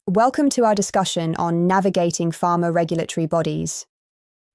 Welcome to our discussion on navigating pharma regulatory bodies.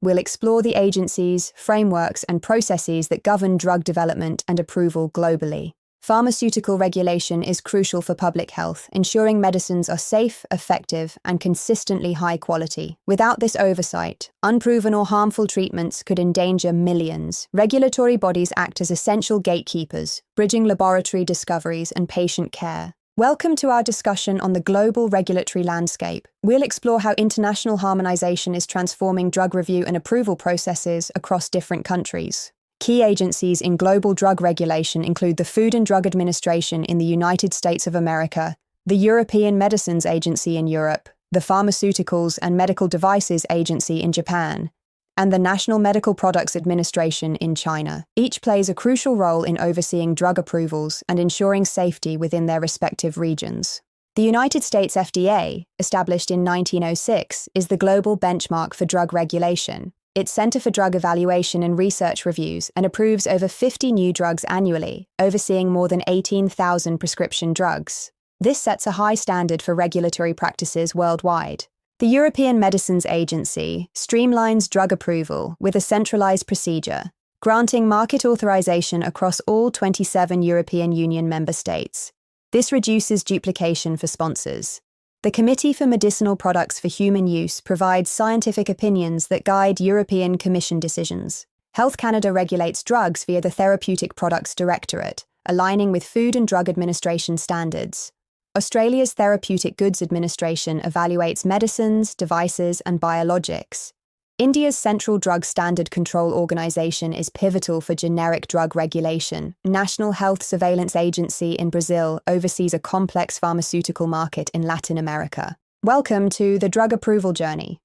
We'll explore the agencies, frameworks, and processes that govern drug development and approval globally. Pharmaceutical regulation is crucial for public health, ensuring medicines are safe, effective, and consistently high quality. Without this oversight, unproven or harmful treatments could endanger millions. Regulatory bodies act as essential gatekeepers, bridging laboratory discoveries and patient care. Welcome to our discussion on the global regulatory landscape. We'll explore how international harmonization is transforming drug review and approval processes across different countries. Key agencies in global drug regulation include the Food and Drug Administration in the United States of America, the European Medicines Agency in Europe, the Pharmaceuticals and Medical Devices Agency in Japan, and the National Medical Products Administration in China. Each plays a crucial role in overseeing drug approvals and ensuring safety within their respective regions. The United States FDA, established in 1906, is the global benchmark for drug regulation. Its Center for Drug Evaluation and Research reviews and approves over 50 new drugs annually, overseeing more than 18,000 prescription drugs. This sets a high standard for regulatory practices worldwide. The European Medicines Agency streamlines drug approval with a centralized procedure, granting market authorization across all 27 European Union member states. This reduces duplication for sponsors. The Committee for Medicinal Products for Human Use provides scientific opinions that guide European Commission decisions. Health Canada regulates drugs via the Therapeutic Products Directorate, aligning with Food and Drug Administration standards. Australia's Therapeutic Goods Administration evaluates medicines, devices, and biologics. India's Central Drug Standard Control Organisation is pivotal for generic drug regulation. National Health Surveillance Agency in Brazil oversees a complex pharmaceutical market in Latin America. Welcome to the drug approval journey.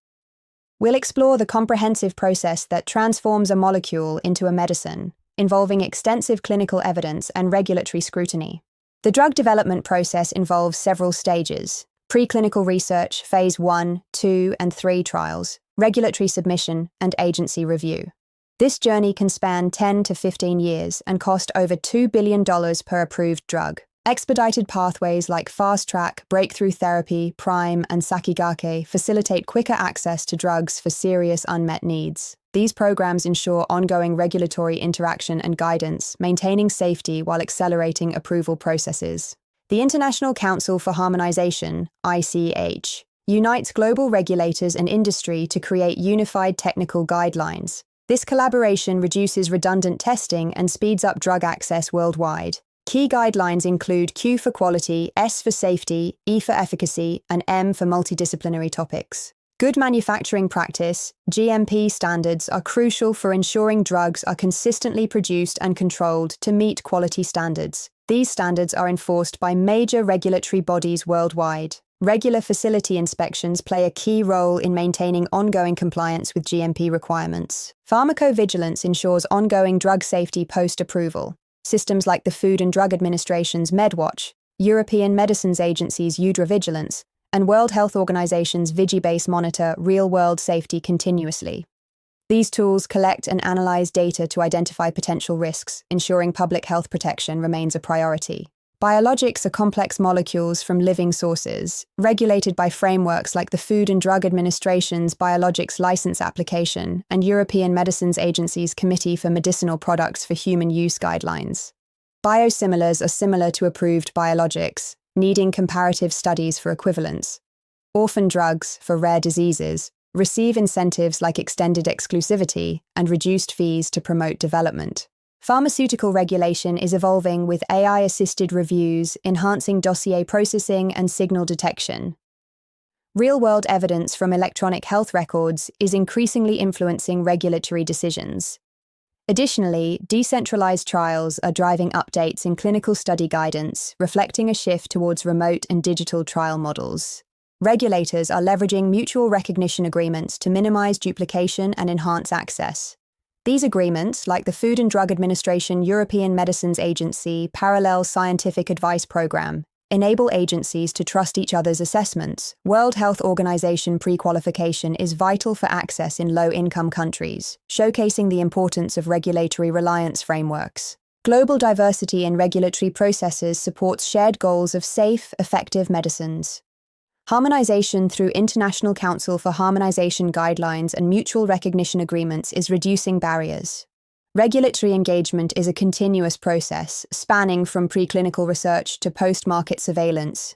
We'll explore the comprehensive process that transforms a molecule into a medicine, involving extensive clinical evidence and regulatory scrutiny. The drug development process involves several stages: preclinical research, phase 1, 2, and 3 trials, regulatory submission, and agency review. This journey can span 10 to 15 years and cost over $2 billion per approved drug. Expedited pathways like Fast Track, Breakthrough Therapy, Prime, and Sakigake facilitate quicker access to drugs for serious unmet needs. These programs ensure ongoing regulatory interaction and guidance, maintaining safety while accelerating approval processes. The International Council for Harmonization, ICH, unites global regulators and industry to create unified technical guidelines. This collaboration reduces redundant testing and speeds up drug access worldwide. Key guidelines include Q for quality, S for safety, E for efficacy, and M for multidisciplinary topics. Good manufacturing practice, GMP standards, are crucial for ensuring drugs are consistently produced and controlled to meet quality standards. These standards are enforced by major regulatory bodies worldwide. Regular facility inspections play a key role in maintaining ongoing compliance with GMP requirements. Pharmacovigilance ensures ongoing drug safety post-approval. Systems like the Food and Drug Administration's MedWatch, European Medicines Agency's EudraVigilance, and World Health Organization's VigiBase monitor real-world safety continuously. These tools collect and analyze data to identify potential risks, ensuring public health protection remains a priority. Biologics are complex molecules from living sources, regulated by frameworks like the Food and Drug Administration's Biologics License Application and European Medicines Agency's Committee for Medicinal Products for Human Use guidelines. Biosimilars are similar to approved biologics, needing comparative studies for equivalence. Orphan drugs, for rare diseases, receive incentives like extended exclusivity and reduced fees to promote development. Pharmaceutical regulation is evolving with AI-assisted reviews, enhancing dossier processing and signal detection. Real-world evidence from electronic health records is increasingly influencing regulatory decisions. Additionally, decentralized trials are driving updates in clinical study guidance, reflecting a shift towards remote and digital trial models. Regulators are leveraging mutual recognition agreements to minimize duplication and enhance access. These agreements, like the Food and Drug Administration European Medicines Agency Parallel Scientific Advice Program, enable agencies to trust each other's assessments. World Health Organization pre-qualification is vital for access in low-income countries, showcasing the importance of regulatory reliance frameworks. Global diversity in regulatory processes supports shared goals of safe, effective medicines. Harmonization through International Council for Harmonization guidelines and mutual recognition agreements is reducing barriers. Regulatory engagement is a continuous process, spanning from preclinical research to post-market surveillance.